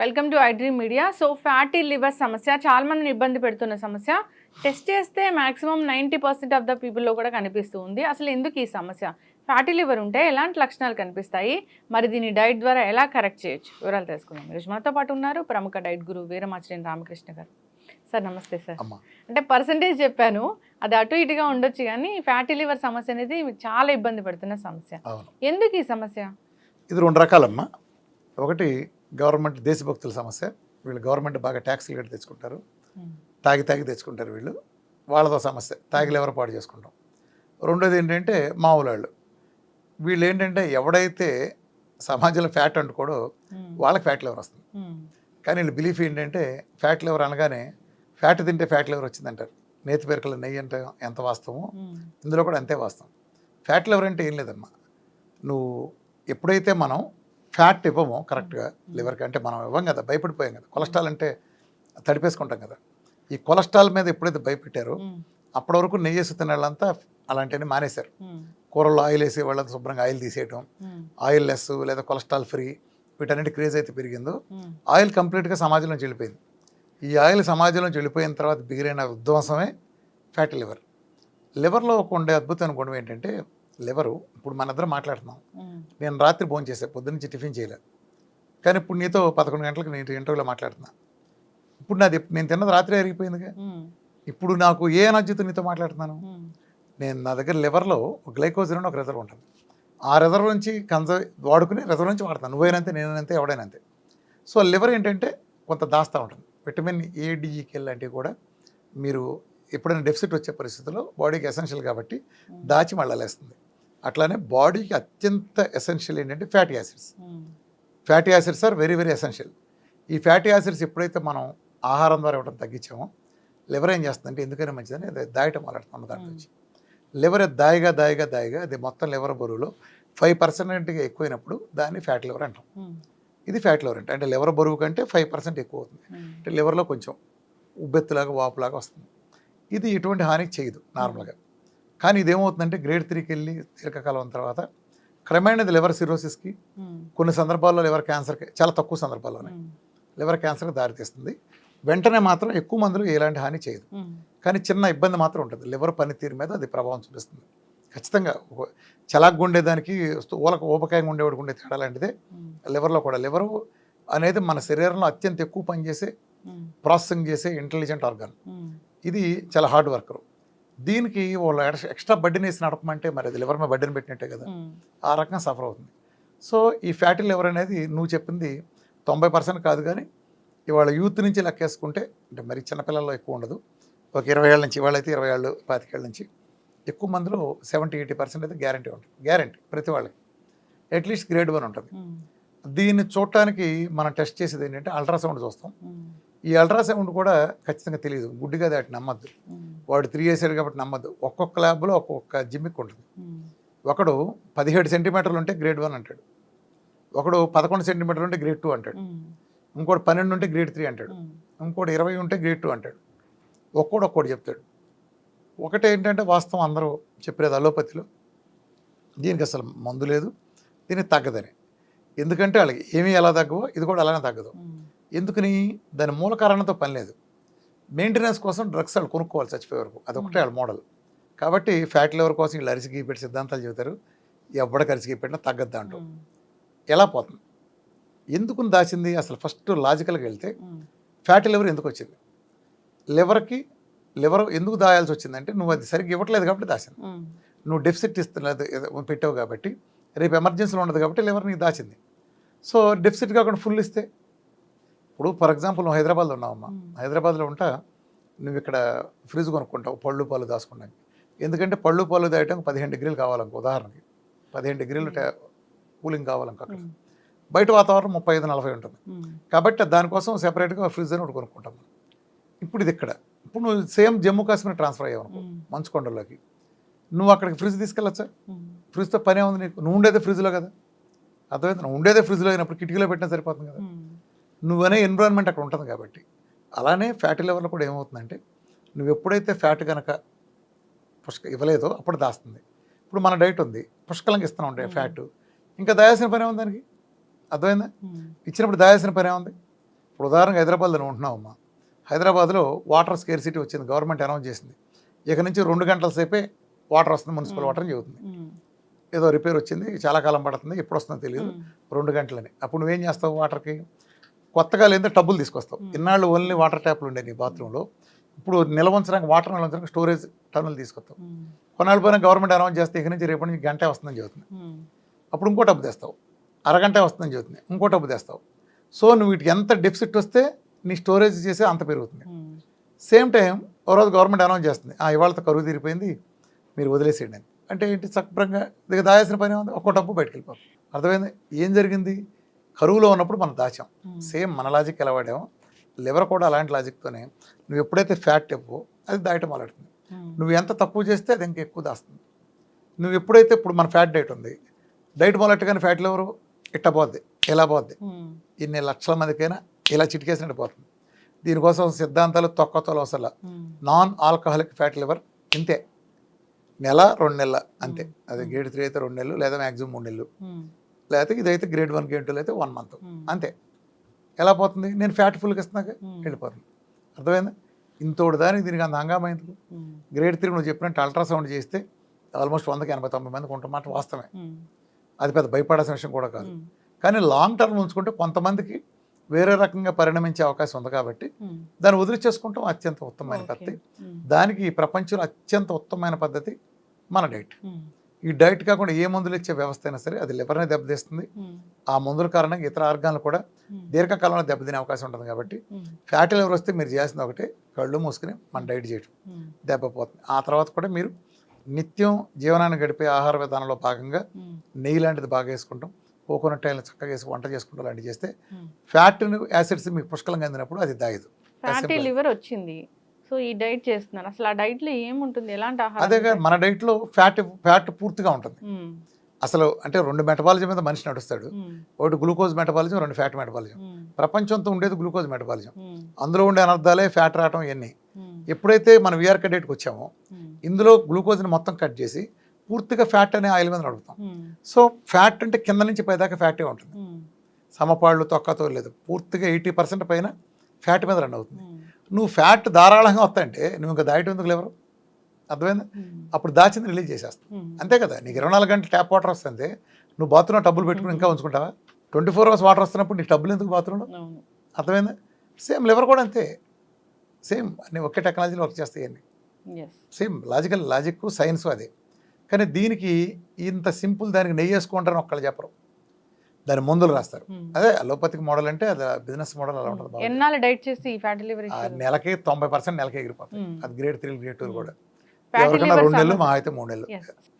Welcome to iDream media. So fatty liver సమస్య చాలా మందిని ఇబ్బంది పెడుతున్న సమస్య. టెస్ట్ చేస్తే మాక్సిమం 90% ఆఫ్ ద పీపుల్లో కూడా కనిపిస్తూ ఉంది. అసలు ఎందుకు ఈ సమస్య? ఫ్యాటీ లివర్ ఉంటే ఎలాంటి లక్షణాలు కనిపిస్తాయి? మరి దీన్ని డైట్ ద్వారా ఎలా కరెక్ట్ చేయొచ్చు? వివరాలు తెలుసుకుందాం. ఈరోజు మనతో పాటు ఉన్నారు ప్రముఖ డైట్ గురువు వీరమాచినేని రామకృష్ణ గారు. సార్ నమస్తే సార్. అంటే పర్సంటేజ్ చెప్పాను, అది అటు ఇటుగా ఉండొచ్చు, కానీ ఫ్యాటీ లివర్ సమస్య అనేది మీకు చాలా ఇబ్బంది పెడుతున్న సమస్య. ఎందుకు ఈ సమస్య? ఇది రెండు రకాలమ్మా. ఒకటి గవర్నమెంట్ దేశభక్తుల సమస్య. వీళ్ళు గవర్నమెంట్ బాగా ట్యాక్స్లు కట్టి తెచ్చుకుంటారు, తాగి తెచ్చుకుంటారు వీళ్ళు, వాళ్ళతో సమస్య. తాగి ఎవరు పాడు చేసుకుంటాం. రెండోది ఏంటంటే మామూలు వాళ్ళు. వీళ్ళు ఏంటంటే ఎవడైతే సమాజంలో ఫ్యాట్ అంటుకోడో వాళ్ళకి ఫ్యాట్ లివర్ వస్తుంది. కానీ వీళ్ళు బిలీఫ్ ఏంటంటే ఫ్యాట్ లివర్ అనగానే ఫ్యాట్ తింటే ఫ్యాట్ లివర్ వచ్చిందంటారు. నేతి పేరుకల నెయ్యి అంటే ఎంత వాస్తవమో ఇందులో కూడా అంతే వాస్తవం. ఫ్యాట్ లివర్ అంటే ఏం లేదమ్మా, నువ్వు ఎప్పుడైతే మనం ఫ్యాట్ ఇవ్వము కరెక్ట్గా లివర్కి, అంటే మనం ఇవ్వం కదా, భయపడిపోయాం కదా. కొలెస్ట్రాల్ అంటే తడిపేసుకుంటాం కదా. ఈ కొలెస్ట్రాల్ మీద ఎప్పుడైతే భయపెట్టారో అప్పటి వరకు నెయ్యి వేసి తినే వాళ్ళంతా అలాంటివన్నీ మానేశారు. కూరల్లో ఆయిల్ వేసే వాళ్ళంతా శుభ్రంగా ఆయిల్ తీసేయటం, ఆయిల్ లెస్ లేదా కొలెస్ట్రాల్ ఫ్రీ, వీటన్నిటి క్రేజ్ అయితే పెరిగిందో ఆయిల్ కంప్లీట్గా సమాజంలోంచి వెళ్ళిపోయింది. ఈ ఆయిల్ సమాజంలోంచి వెళ్ళిపోయిన తర్వాత బిగిరైన విధ్వంసమే ఫ్యాటీ లివర్. లివర్లో ఉండే అద్భుతమైన గుణం ఏంటంటే, లివరు ఇప్పుడు మన ఇద్దరం మాట్లాడుతున్నాం, నేను రాత్రి భోజనం చేశాను, పొద్దున్నుంచి టిఫిన్ చేయలేదు, కానీ ఇప్పుడు నీతో 11 గంటలకు నేను ఇంటర్వ్యూలో మాట్లాడుతున్నా. ఇప్పుడు నాది నేను తిన్నది రాత్రి అరిగిపోయిందిగా. ఇప్పుడు నాకు ఏ ఎనర్జీతో నీతో మాట్లాడుతున్నాను? నేను నా దగ్గర లివర్లో గ్లైకోజన్ అని ఒక రిజర్వ్ ఉంటుంది. ఆ రిజర్వ్ నుంచి వాడుకుని రిజర్వ్ నుంచి వాడతాను. నువ్వైనంతే, నేనంతే, ఎవడైనంతే. సో లివర్ ఏంటంటే కొంత దాస్తూ ఉంటుంది. విటమిన్ ఏ, డిఈకే లాంటివి కూడా మీరు ఎప్పుడైనా డెఫిసిట్ వచ్చే పరిస్థితుల్లో బాడీకి ఎసెన్షియల్ కాబట్టి దాచి మళ్ళలేస్తుంది. అట్లానే బాడీకి అత్యంత ఎసెన్షియల్ ఏంటంటే fatty acids. Fatty acids are very very essential. ఈ ఫ్యాటీ యాసిడ్స్ ఎప్పుడైతే మనం ఆహారం ద్వారా ఇవ్వడం తగ్గించామో లివర్ ఏం చేస్తుందంటే, ఎందుకైనా మంచిదని అది దాయటం మొదలెడుతుంది. దాంట్లో నుంచి లివర్ దాయిగా అది మొత్తం లివర్ బరువులో 5% ఎక్కువైనప్పుడు దాన్ని ఫ్యాట్ లివర్ అంటాం. ఇది ఫ్యాట్ లివర్ అంటే లివర్ బరువు కంటే 5% ఎక్కువ అవుతుంది. అంటే లివర్లో కొంచెం ఉబ్బెత్తులాగా వాపులాగా వస్తుంది. ఇది ఎటువంటి హాని చేయదు నార్మల్గా. కానీ ఇదేమవుతుందంటే గ్రేడ్ 3కి వెళ్ళి దీర్ఘకాలం తర్వాత క్రమేణా ఇది లివర్ సిరోసిస్కి, కొన్ని సందర్భాల్లో లివర్ క్యాన్సర్కి, చాలా తక్కువ సందర్భాల్లోనే లివర్ క్యాన్సర్కి దారితీస్తుంది. వెంటనే మాత్రం ఎక్కువ మందులు ఎలాంటి హాని చేయదు, కానీ చిన్న ఇబ్బంది మాత్రం ఉంటుంది. లివర్ పనితీరు మీద అది ప్రభావం చూపిస్తుంది ఖచ్చితంగా. చలాగ్గా ఉండేదానికి ఊపకాయంగా ఉండేవాడికి ఉండే తేడా లాంటిదే లివర్లో కూడా. లివర్ అనేది మన శరీరంలో అత్యంత ఎక్కువ పనిచేసే, ప్రాసెసింగ్ చేసే ఇంటెలిజెంట్ ఆర్గాన్. ఇది చాలా హార్డ్ వర్కర్. దీనికి వాళ్ళు ఎక్స్ట్రా బడ్డీని వేసి నడపమంటే మరి అది లివర్ మీద బడ్డీని పెట్టినట్టే కదా, ఆ రకంగా సఫర్ అవుతుంది. సో ఈ ఫ్యాటీ లివర్ అనేది నువ్వు చెప్పింది 90% కాదు, కానీ ఇవాళ యూత్ నుంచి లెక్కేసుకుంటే, అంటే మరి చిన్నపిల్లల్లో ఎక్కువ ఉండదు, ఒక 20 ఏళ్ళ నుంచి, ఇవాళైతే 20 ఏళ్ళు 25 ఏళ్ళ నుంచి ఎక్కువ మందిలో 70-80% అయితే గ్యారంటీ ఉంటుంది. గ్యారంటీ ప్రతి వాళ్ళకి అట్లీస్ట్ గ్రేడ్ 1 ఉంటుంది. దీన్ని చూడటానికి మనం టెస్ట్ చేసేది ఏంటంటే అల్ట్రాసౌండ్ చూస్తాం. ఈ అల్ట్రాసౌండ్ కూడా ఖచ్చితంగా తెలియదు, గుడ్డిగా దాటి నమ్మద్దు. వాడు 3 వేసాడు కాబట్టి నమ్మద్దు. ఒక్కొక్క ల్యాబ్లో ఒక్కొక్క జిమ్మిక్ ఉంటుంది. ఒకడు 17 సెంటీమీటర్లు ఉంటే గ్రేడ్ 1 అంటాడు, ఒకడు 11 సెంటీమీటర్లు ఉంటే గ్రేడ్ 2 అంటాడు, ఇంకోటి 12 ఉంటే గ్రేడ్ 3 అంటాడు, ఇంకోటి 20 ఉంటే గ్రేడ్ 2 అంటాడు. ఒక్కోటి చెప్తాడు. ఒకటి ఏంటంటే వాస్తవం అందరూ చెప్పేది అలోపతిలో దీనికి అసలు మందు లేదు, దీనికి తగ్గదని. ఎందుకంటే వాళ్ళకి ఏమీ ఎలా తగ్గవో ఇది కూడా అలానే తగ్గదు. ఎందుకని? దాని మూల కారణంతో పని లేదు. మెయింటెనెన్స్ కోసం డ్రగ్స్ వాళ్ళు కొనుక్కోవాలి చచ్చిపోయే వరకు, అదొకటే వాళ్ళ మోడల్. కాబట్టి ఫ్యాట్ లివర్ కోసం వీళ్ళు అరిసి పెట్టి సిద్ధాంతాలు చెబుతారు. ఎవడికి అరిసి పెట్టినా తగ్గద్దా అంటూ. ఎలా పోతుంది? ఎందుకు దాచింది? అసలు ఫస్ట్ లాజికల్గా వెళ్తే ఫ్యాటీ లివర్ ఎందుకు వచ్చింది? లివర్ ఎందుకు దాయాల్సి వచ్చిందంటే, నువ్వు అది సరిగ్గా ఇవ్వట్లేదు కాబట్టి దాచింది. నువ్వు డెఫిసిట్ ఇస్తున్నది పెట్టావు కాబట్టి, రేపు ఎమర్జెన్సీలో ఉండదు కాబట్టి లివర్ నీకు దాచింది. సో డెఫిసిట్ కాకుండా ఫుల్ ఇస్తే, ఇప్పుడు ఫర్ ఎగ్జాంపుల్ నువ్వు హైదరాబాద్లో ఉన్నావమ్మా, హైదరాబాద్లో ఉంటా, నువ్వు ఇక్కడ ఫ్రిడ్జ్ కొనుక్కుంటావు పళ్ళు పాలు దాచుకోవడానికి. ఎందుకంటే పళ్ళు పాలు దాయటం 15 డిగ్రీలు కావాలనుకో, ఉదాహరణకి 15 డిగ్రీలు కూలింగ్ కావాలనుకో. అక్కడ బయట వాతావరణం 35-40 ఉంటుంది కాబట్టి దానికోసం సెపరేట్గా ఫ్రిడ్జ్ అని ఒకటి కొనుక్కుంటాం. ఇప్పుడు ఇది ఇక్కడ, ఇప్పుడు నువ్వు సేమ్ జమ్మూ కాశ్మీర్ ట్రాన్స్ఫర్ అయ్యావు అనుకో, మంచుకొండలోకి, నువ్వు అక్కడికి ఫ్రిడ్జ్ తీసుకెళ్ళచ్చా? ఫ్రిడ్జ్తో పనే ఉంది నీకు, నువ్వు ఉండేదే ఫ్రిడ్జ్లో కదా. అర్థమైతే నువ్వు ఉండేదే ఫ్రిడ్జ్లో అయినప్పుడు కిటికీలో పెట్టినా సరిపోతుంది కదా. నువ్వనే ఎన్విరాన్మెంట్ అక్కడ ఉంటుంది కాబట్టి. అలానే ఫ్యాటీ లెవెల్లో కూడా ఏమవుతుందంటే, నువ్వు ఎప్పుడైతే ఫ్యాట్ కనుక ఇవ్వలేదో అప్పుడు దాస్తుంది. ఇప్పుడు మన డైట్ ఉంది, పుష్కలంగా ఇస్తూనే ఉంటాయి ఫ్యాట్, ఇంకా దాయాల్సిన పని ఉంది దానికి. అర్థమైందా? ఇచ్చినప్పుడు దాయాల్సిన పని ఏముంది? ఇప్పుడు ఉదాహరణకు హైదరాబాద్లో ఉంటున్నామమ్మా, హైదరాబాద్లో వాటర్ స్కేర్సిటీ వచ్చింది, గవర్నమెంట్ అనౌన్స్ చేసింది. ఇక నుంచి 2 గంటల సేపే వాటర్ వస్తుంది, మున్సిపల్ వాటర్ అని చెబుతుంది. ఏదో రిపేర్ వచ్చింది, చాలా కాలం పడుతుంది, ఎప్పుడు వస్తుందో తెలియదు, 2 గంటలని. అప్పుడు నువ్వేం చేస్తావు? వాటర్కి కొత్తగా లేదా టబ్బులు తీసుకొస్తావు. ఇన్నాళ్ళు ఓన్లీ వాటర్ ట్యాప్లు ఉండే నీ బాత్రూంలో, ఇప్పుడు నిల్వ ఉంచడానికి వాటర్ నిల్వ ఉంచడానికి స్టోరేజ్ టన్నులు తీసుకొస్తావు. కొన్నాళ్ళు పోయినా గవర్నమెంట్ అనౌన్స్ చేస్తే ఇక నుంచి రేపటి నుంచి గంటే వస్తుందని చెబుతుంది. అప్పుడు ఇంకో టబ్బు తెస్తావు, అరగంటే వస్తుందని చెబుతుంది, ఇంకో టబ్బు తెస్తావు. సో నువ్వు వీటికి ఎంత డెఫిసిట్ వస్తే నీ స్టోరేజ్ చేసే అంత పెరుగుతుంది. సేమ్ టైం ఓ రోజు గవర్నమెంట్ అనౌన్స్ చేస్తుంది, ఇవాళతో కరువు తీరిపోయింది, మీరు వదిలేసేయండి అని. అంటే ఏంటి? శుభ్రంగా దగ్గర దాయాల్సిన పని ఉంది, ఒక్కో డబ్బు బయటకు వెళ్ళిపోతుంది. అర్థమైంది? ఏం జరిగింది? కరువులో ఉన్నప్పుడు మనం దాచాం. సేమ్ మన లాజిక్ ఎలా వాడామో లివర్ కూడా అలాంటి లాజిక్తోనే, నువ్వు ఎప్పుడైతే ఫ్యాట్ ఇవ్వో అది దాయటం మొదలెడుతుంది. నువ్వు ఎంత తక్కువ చేస్తే అది ఇంకా ఎక్కువ దాస్తుంది. నువ్వు ఎప్పుడైతే, ఇప్పుడు మన ఫ్యాట్ డైట్ ఉంది, డైట్ మొదలెట్టగానే ఫ్యాట్ లివర్ ఇట్ట పోద్ది, ఇలా పోద్ది, ఇన్ని లక్షల మందికైనా ఇలా చిటికేసినట్టు పోతుంది. దీనికోసం సిద్ధాంతాలు తొక్కతోలు అవసరం. నాన్ ఆల్కహాలిక్ ఫ్యాట్ లివర్ ఇంతే, నెల 2 నెలల అంతే. అదే గ్రేడ్ 3 అయితే 2 నెలలు, లేదా మ్యాక్సిమం 3 నెలలు, లేకపోతే ఇదైతే గ్రేడ్ 1 గ్రేడ్ 2 అయితే 1 మంత్ అంతే. ఎలా పోతుంది? నేను ఫ్యాట్ ఫుల్గా ఇస్తున్నాక వెళ్ళిపోతుంది. అర్థమైంది? ఇంతోడు దానికి దీనికి అంత హంగామా ఎందుకు? గ్రేడ్ 3 నువ్వు చెప్పినట్టు అల్ట్రాసౌండ్ చేస్తే ఆల్మోస్ట్ 100కి 80-90 మందికి ఉంటున్నమాట వాస్తవమే. అది పెద్ద భయపడాల్సిన విషయం కూడా కాదు. కానీ లాంగ్ టర్మ్ ఉంచుకుంటే కొంతమందికి వేరే రకంగా పరిణమించే అవకాశం ఉంది. కాబట్టి దాన్ని వదిలిచేసుకుంటాం అత్యంత ఉత్తమమైన పద్ధతి. దానికి ఈ ప్రపంచంలో అత్యంత ఉత్తమమైన పద్ధతి మన డైట్. ఈ డైట్ కాకుండా ఏ మందులు ఇచ్చే వ్యవస్థ అయినా సరే అది లివర్ని దెబ్బతీస్తుంది. ఆ మందుల కారణంగా ఇతర ఆర్గాన్లు కూడా దీర్ఘకాలంలో దెబ్బతినే అవకాశం ఉంటుంది. కాబట్టి ఫ్యాటీ లివర్ వస్తే మీరు చేయాల్సింది ఒకటే, కళ్ళు మూసుకుని మన డైట్ చేయడం, దెబ్బపోతుంది. ఆ తర్వాత కూడా మీరు నిత్యం జీవనాన్ని గడిపే ఆహార విధానంలో భాగంగా నెయ్యి లాంటిది బాగా వేసుకుంటాం, కోకోనట్ ఆయిల్ చక్కగా వేసి వంట చేసుకుంటాం, లాంటివి చేస్తే ఫ్యాట్ యాసిడ్స్ మీకు పుష్కలంగా అందినప్పుడు అది దాయదు. ఫ్యాటీ లివర్ వచ్చింది, సో ఈ డైట్ చేస్తున్నారు. అసలు ఆ డైట్ లో ఏముంటుంది? ఎలాంటి ఆహారం? అదేగా మన డైట్ లో ఫ్యాట్ పూర్తిగా ఉంటుంది. అసలు అంటే 2 మెటబాలిజం మీద మనిషి నడుస్తాడు. ఒకటి గ్లూకోజ్ మెటబాలిజం, 2 ఫ్యాట్ మెటబాలిజం. ప్రపంచంతో ఉండేది గ్లూకోజ్ మెటబాలిజం. అందులో ఉండే అనర్థాలే ఫ్యాట్ రావటం ఇవన్నీ. ఎప్పుడైతే మనం విఆర్క డైట్కి వచ్చామో ఇందులో గ్లూకోజ్ని మొత్తం కట్ చేసి పూర్తిగా ఫ్యాట్ అనే ఆయిల్ మీద నడుపుతాం. సో ఫ్యాట్ అంటే కింద నుంచి పైదాకా ఫ్యాటే ఉంటుంది, సమపాళ్ళు తొక్కతో లేదు. పూర్తిగా 80% పైన ఫ్యాట్ మీద రన్ అవుతుంది. నువ్వు ఫ్యాట్ ధారాళంగా వస్తాయంటే నువ్వు ఇంకా దాయటం ఎందుకు లేవరు? అర్థమైంది? అప్పుడు దాచింది రిలీజ్ చేసేస్తాం, అంతే కదా. నీకు 24 గంటలు ట్యాప్ వాటర్ వస్తుంది, నువ్వు బాత్రూంలో టబ్బులు పెట్టుకుని ఇంకా ఉంచుకుంటావా? 24 hours వాటర్ వస్తున్నప్పుడు నీకు టబ్బులు ఎందుకు బాత్రూంలో? అర్థమైంది? సేమ్ లివర్ కూడా అంతే, సేమ్ అన్ని ఒకే టెక్నాలజీలో వర్క్ చేస్తాయి అన్ని. సేమ్ లాజిక్ సైన్స్ అదే. కానీ దీనికి ఇంత సింపుల్, దానికి నెయ్యి వేసుకుంటారని ఒక్కళ్ళు చెప్పరు, దాని మందులు రాస్తారు. అదే అలోపతిక్ మోడల్ అంటే అది బిజినెస్ మోడల్ అలా ఉంటుంది. ఎన్నాళ్ళు డైట్ చేసి ఈ ఫ్యాటీ లివర్ నెలకి 90% నెలకి ఎగిరిపోతుంది. అది గ్రేడ్ 3 గ్రేడ్ 2 కూడా. ఎవరికైనా 2 నెలలు, మా అయితే 3 నెలలు.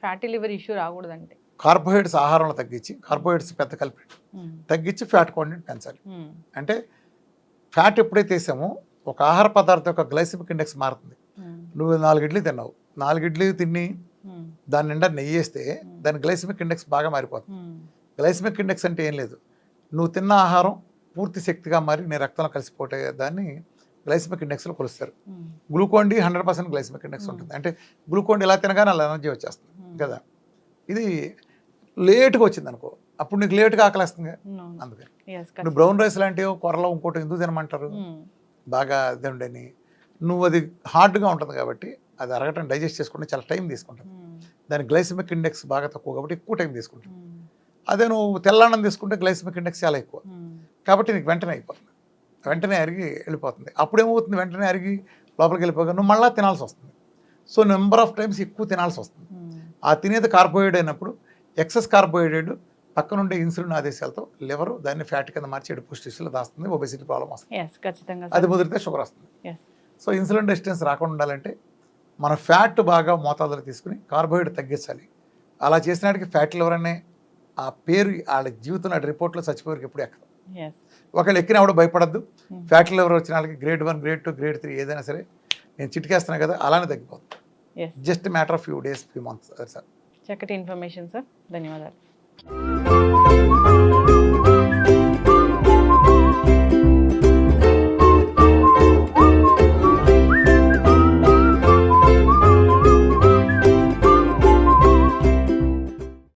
ఫ్యాటీ లివర్ ఇష్యూ రాకూడదంటే కార్బోహైడ్రేట్స్ ఆహారంలో తగ్గించి, కార్బోహైడ్రేట్స్ పెద్ద కల్పిట్ తగ్గించి ఫ్యాట్ క్వాంటిటీ పెంచాలి. అంటే ఫ్యాట్ ఎప్పుడైతే వేసామో ఒక ఆహార పదార్థం యొక్క గ్లైసెమిక్ ఇండెక్స్ మారుతుంది. నువ్వు 4 ఇడ్లీ తిన్నావు, 4 ఇడ్లీ తిని దాని నిండా నెయ్యి వేస్తే దాని గ్లైసెమిక్ ఇండెక్స్ బాగా మారిపోతుంది. గ్లైసెమిక్ ఇండెక్స్ అంటే ఏం లేదు, నువ్వు తిన్న ఆహారం పూర్తి శక్తిగా మారి నీ రక్తంలో కలిసిపోతే దాన్ని గ్లైసెమిక్ ఇండెక్స్లో కొలుస్తారు. గ్లూకోన్ డి 100% గ్లైసెమిక్ ఇండెక్స్ ఉంటుంది. అంటే గ్లూకోన్ డి ఇలా తినగానే అలా ఎనర్జీ వచ్చేస్తుంది కదా. ఇది లేట్గా వచ్చింది అనుకో, అప్పుడు నీకు లేట్గా ఆకలిస్తుంది. అందుకని నువ్వు బ్రౌన్ రైస్ లాంటివి కూరలో ఇంకోటి ఎందుకు తినమంటారు, బాగా తిండని. నువ్వు అది హార్డ్గా ఉంటుంది కాబట్టి అది అరగటం డైజెస్ట్ చేసుకుంటే చాలా టైం తీసుకుంటుంది. దాని గ్లైసెమిక్ ఇండెక్స్ బాగా తక్కువ కాబట్టి ఎక్కువ టైం తీసుకుంటుంది. అదే నువ్వు తెల్లన్నం తీసుకుంటే గ్లైసెమిక్ ఇండెక్స్ చాలా ఎక్కువ కాబట్టి నీకు వెంటనే అయిపోతుంది, వెంటనే అరిగి వెళ్ళిపోతుంది. అప్పుడేమవుతుంది, వెంటనే అరిగి లోపలికి వెళ్ళిపోగా నువ్వు మళ్ళీ తినాల్సి వస్తుంది. సో నెంబర్ ఆఫ్ టైమ్స్ ఎక్కువ తినాల్సి వస్తుంది. ఆ తినేది కార్బోహైడ్రేట్ అయినప్పుడు ఎక్సెస్ కార్బోహైడ్రేట్ పక్కనుండే ఇన్సులిన్ ఆదేశాలతో లివర్ దాన్ని ఫ్యాట్ కింద మార్చి ఎడు పుష్టిలో దాస్తుంది, ఒబెసిటీ ప్రాబ్లం వస్తుంది. అది ముదిరితే షుగర్ వస్తుంది. సో ఇన్సులిన్ రెసిస్టెన్స్ రాకుండా ఉండాలంటే మన ఫ్యాట్ బాగా మోతాదులో తీసుకుని కార్బోహైడ్రేట్ తగ్గించాలి. అలా చేసినాటికి ఫ్యాట్ లివర్ అనే ఆ పేరు వాళ్ళ జీవితంలో రిపోర్ట్లో చచ్చిపోయేకి ఎప్పుడు ఎక్కదు. ఒకళ్ళు ఎక్కిన ఎవడో భయపడద్దు. ఫ్యాట్ లివర్ వచ్చిన వాళ్ళకి గ్రేడ్ 1 గ్రేడ్ 2 గ్రేడ్ 3 ఏదైనా సరే నేను చిటికేస్తున్నా కదా అలానే తగ్గిపోతుంది. Just matter of few days, few months. చక్కటి ఇన్ఫర్మేషన్ సార్, ధన్యవాదాలు.